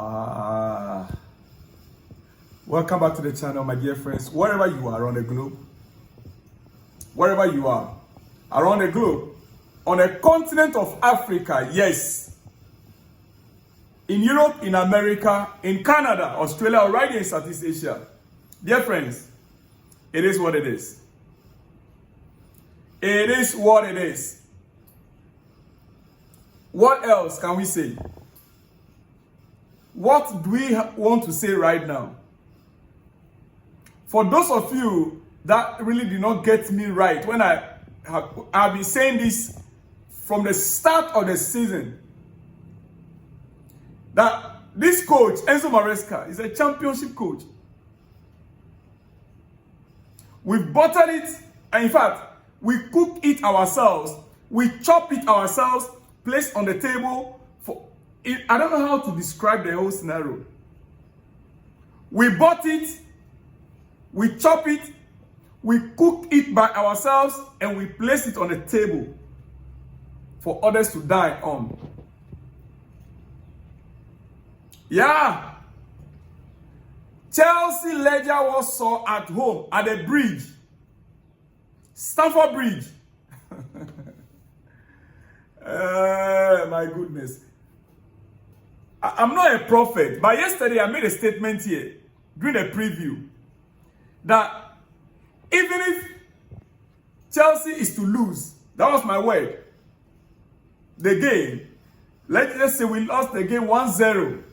Ah, welcome back to the channel, my dear friends. Wherever you are around the globe, wherever you are around the globe, on the continent of Africa, yes, in Europe, in America, in Canada, Australia, or right here in Southeast Asia, dear friends, it is what it is. It is what it is. What else can we say? What do we want to say right now? For those of you that really did not get me right when I've been saying this from the start of the season, that this coach, Enzo Maresca, is a championship coach. We've buttered it, and in fact, we cook it ourselves, we chop it ourselves, place on the table. I don't know how to describe the whole scenario. We bought it, we chop it, we cook it by ourselves, and we place it on the table for others to dine on. Yeah. Chelsea, Legia, Warsaw at home at the bridge. Stamford Bridge. My goodness. I'm not a prophet, but yesterday I made a statement here during the preview that even if Chelsea is to lose, that was my word, the game, let's say we lost the game 1-0,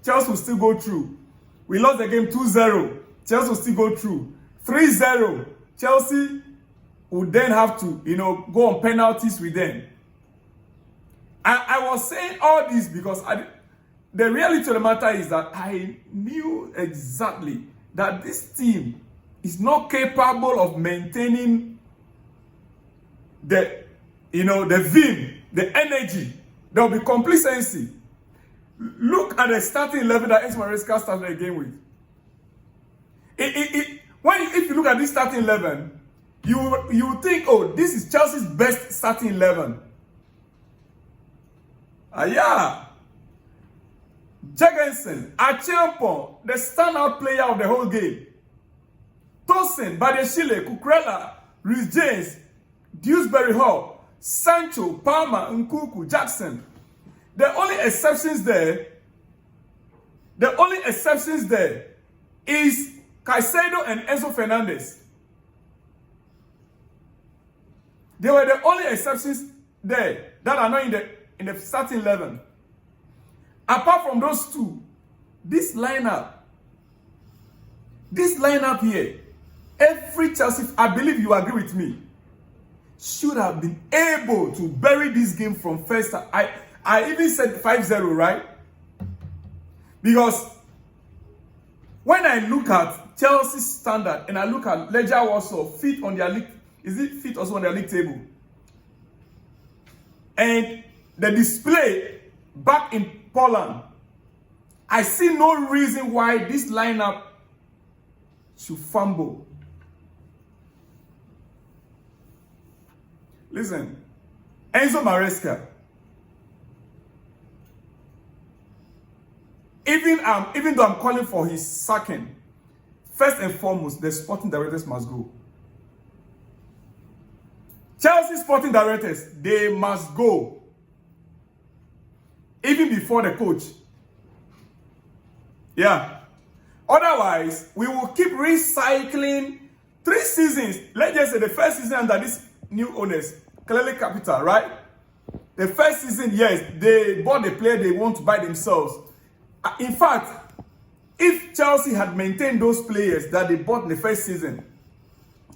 Chelsea will still go through. We lost the game 2-0, Chelsea will still go through. 3-0, Chelsea would then have to, go on penalties with them. I was saying all this because the reality of the matter is that I knew exactly that this team is not capable of maintaining the vim, the energy. There will be complacency. Look at the starting 11 that Enzo Maresca started the game with. If you look at this starting 11, you think, oh, this is Chelsea's best starting 11. Yeah. Jorgensen, Acheampong, the standout player of the whole game. Tosin, Badiashile, Cucurella, Reece James, Dewsbury Hall, Sancho, Palmer, Nkunku, Jackson. The only exceptions there is Caicedo and Enzo Fernandez. They were the only exceptions there that are not in the starting 11. Apart from those two, this lineup here, every Chelsea, I believe you agree with me, should have been able to bury this game from first. I even said 5-0, right? Because when I look at Chelsea's standard and I look at Legia Warsaw feet on their league, is it feet also on their league table? And the display back in Poland, I see no reason why this lineup should fumble. Listen, Enzo Maresca, even though I'm calling for his sacking, first and foremost, the sporting directors must go. Chelsea sporting directors, they must go. Even before the coach. Yeah. Otherwise, we will keep recycling 3 seasons. Let's just say the first season under these new owners, clearly capital, right? The first season, yes, they bought the player they want to buy themselves. In fact, if Chelsea had maintained those players that they bought in the first season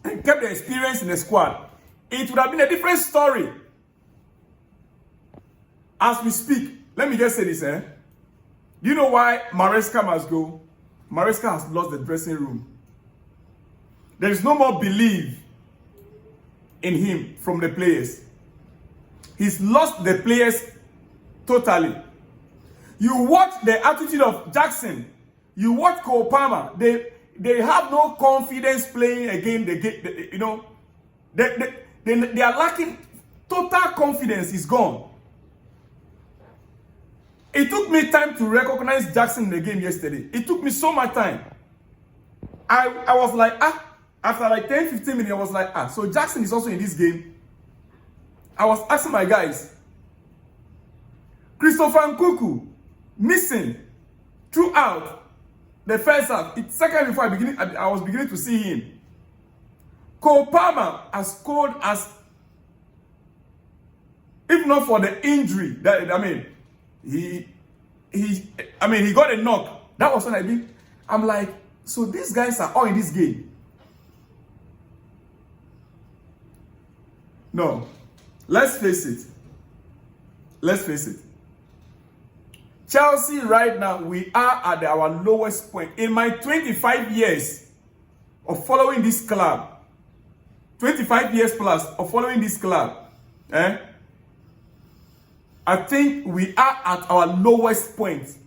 and kept the experience in the squad, it would have been a different story. As we speak, let me just say this, Do you know why Maresca must go? Maresca has lost the dressing room. There is no more belief in him from the players. He's lost the players totally. You watch the attitude of Jackson. You watch Cole Palmer. They have no confidence playing again. They are lacking. Total confidence is gone. It took me time to recognize Jackson in the game yesterday. It took me so much time. I was like, after like 10, 15 minutes, I was like, so Jackson is also in this game. I was asking my guys, Christopher Nkuku missing throughout the first half. It's second before I was beginning to see him. Cole Palmer has scored as, if not for the injury, he got a knock. That was when I'm like, so these guys are all in this game. No, let's face it. Chelsea right now, we are at our lowest point. In my 25 years of following this club, 25 years plus of following this club, I think we are at our lowest point.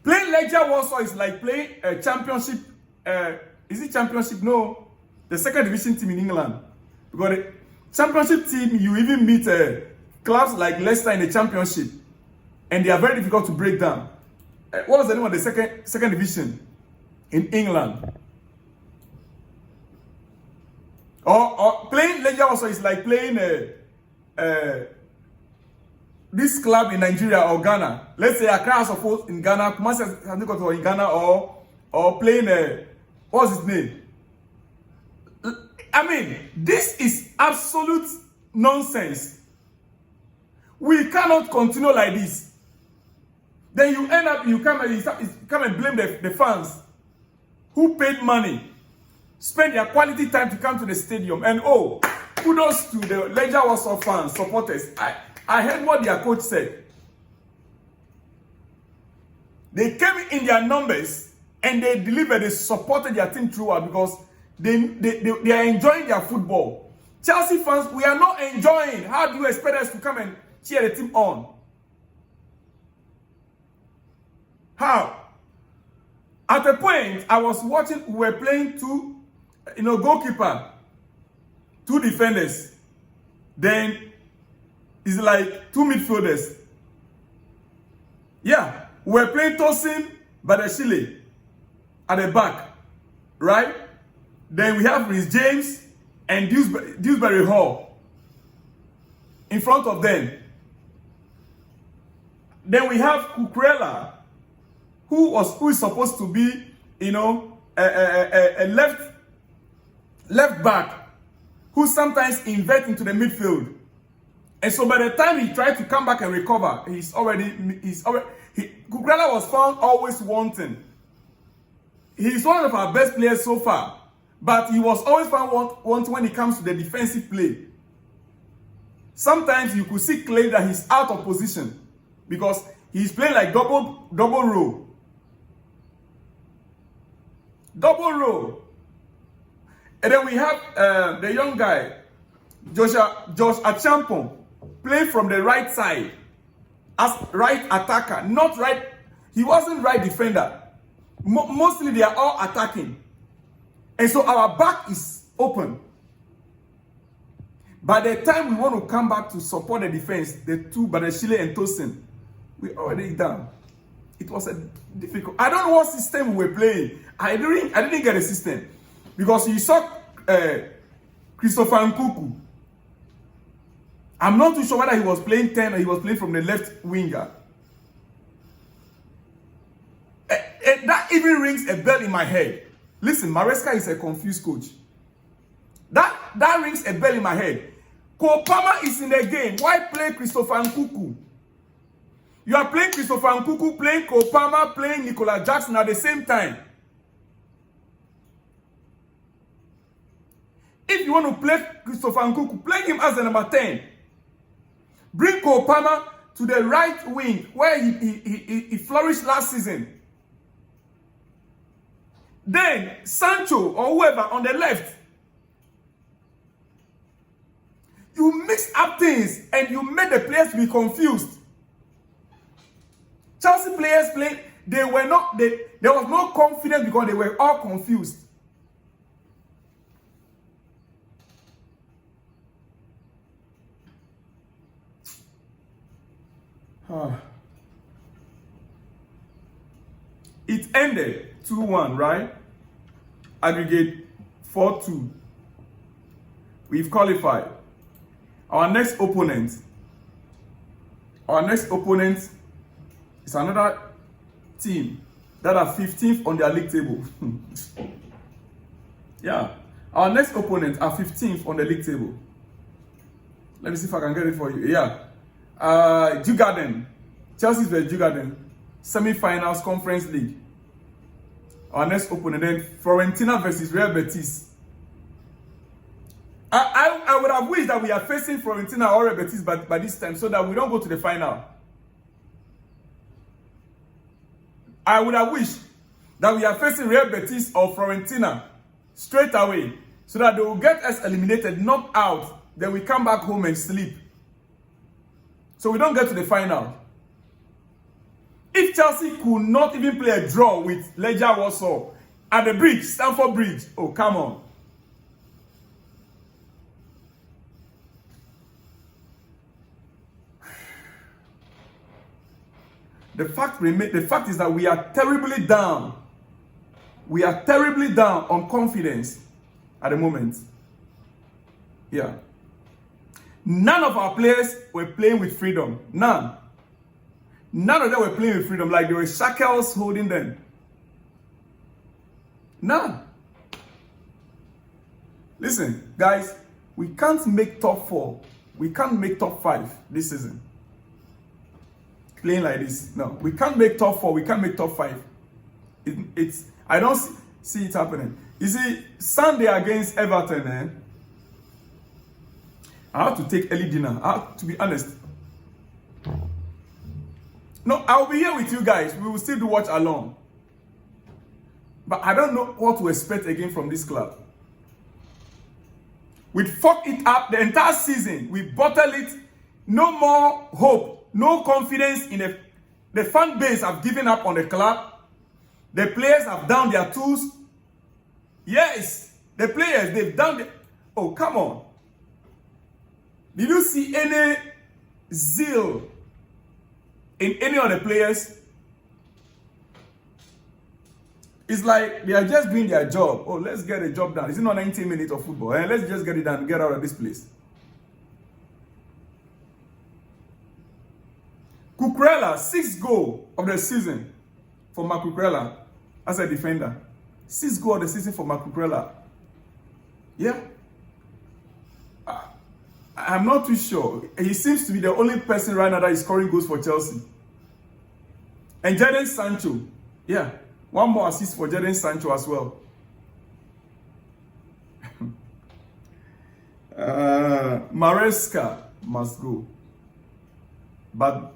Playing Legia Warsaw is like playing a championship. Is it championship? No, the second division team in England. Because the championship team, you even meet clubs like Leicester in the championship, and they are very difficult to break down. What was the name of the second division in England? Or playing Legia Warsaw is like playing this club in Nigeria or Ghana. Let's say Accra suppose in Ghana, Kumasi in Ghana, or playing what's his name? I mean, this is absolute nonsense. We cannot continue like this. Then you end up, you come and blame the fans who paid money, spend their quality time to come to the stadium. And kudos to the Legia Warsaw fans, supporters. I heard what their coach said. They came in their numbers and they delivered, they supported their team throughout because they are enjoying their football. Chelsea fans, we are not enjoying. How do you expect us to come and cheer the team on? How? At a point, I was watching, we were playing two, goalkeeper, two defenders. Then it's like two midfielders. Yeah, we were playing Tosin Badashile at the back, right? Then we have Rhys James and Dewsbury Hall in front of them. Then we have Cucurella, who is supposed to be, a left back, who sometimes invert into the midfield. And so by the time he tried to come back and recover, Cucurella was found always wanting. He's one of our best players so far, but he was always found wanting when it comes to the defensive play. Sometimes you could see clearly that he's out of position because he's playing like double row. Double row. And then we have the young guy, Josh Achampong, playing from the right side as right attacker, not right. He wasn't right defender. Mostly they are all attacking. And so our back is open. By the time we want to come back to support the defense, the two, Badashile and Tosin, we're already down. It was a difficult. I don't know what system we were playing. I didn't get a system. Because you saw Christopher Nkuku. I'm not too sure whether he was playing 10 or he was playing from the left winger. And that even rings a bell in my head. Listen, Maresca is a confused coach. That rings a bell in my head. Cole Palmer is in the game. Why play Christopher Nkuku? You are playing Christopher Nkuku, playing Cole Palmer, playing Nicola Jackson at the same time. If you want to play Christopher Nkuku, play him as the number 10. Bring Cole Palmer to the right wing where he flourished last season. Then Sancho or whoever on the left. You mix up things and you made the players be confused. Chelsea players played, there was no confidence because they were all confused. it ended 2-1, right? Aggregate 4-2. We've qualified. Our next opponent is another team that are 15th on their league table. Yeah. Our next opponents are 15th on the league table. Let me see if I can get it for you. Yeah. Jugarden. Chelsea vs Jugarden. Semi-finals Conference League. Our next opponent, then Fiorentina versus Real Betis. I would have wished that we are facing Fiorentina or Real Betis by this time so that we don't go to the final. I would have wished that we are facing Real Betis or Fiorentina straight away so that they will get us eliminated, knocked out, then we come back home and sleep. So we don't get to the final. If Chelsea could not even play a draw with Legia Warsaw at the bridge, Stamford Bridge, oh, come on. The fact is that we are terribly down. We are terribly down on confidence at the moment. Yeah. None of our players were playing with freedom. None. None of them were playing with freedom, like there were shackles holding them. None. Listen, guys, we can't make top 4. We can't make top 5 this season. Playing like this. No, we can't make top 4. We can't make top 5. I don't see it happening. You see, Sunday against Everton, I have to take early dinner. To be honest. No, I'll be here with you guys. We will still do watch along. But I don't know what to expect again from this club. We fucked it up the entire season. We bottled it. No more hope. No confidence in it. The fan base have given up on the club. The players have done their tools. Yes, the players, they've done the... Oh, come on. Did you see any zeal in any of the players? It's like they are just doing their job. Oh, let's get the job done. It's not 90 minutes of football. Let's just get it done and get out of this place. Cucurella, 6th goal of the season for Cucurella as a defender. 6th goal of the season for Cucurella. Yeah. I'm not too sure. He seems to be the only person right now that is scoring goals for Chelsea. And Jadon Sancho. Yeah. One more assist for Jadon Sancho as well. Maresca must go. But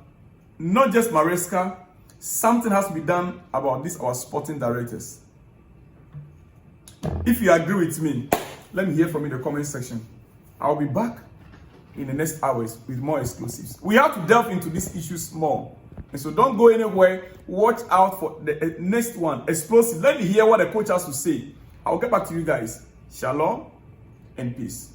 not just Maresca. Something has to be done about this, our sporting directors. If you agree with me, let me hear from you in the comment section. I'll be back in the next hours with more exclusives. We have to delve into these issues more. And so don't go anywhere. Watch out for the next one. Explosive. Let me hear what the coach has to say. I'll get back to you guys. Shalom and peace.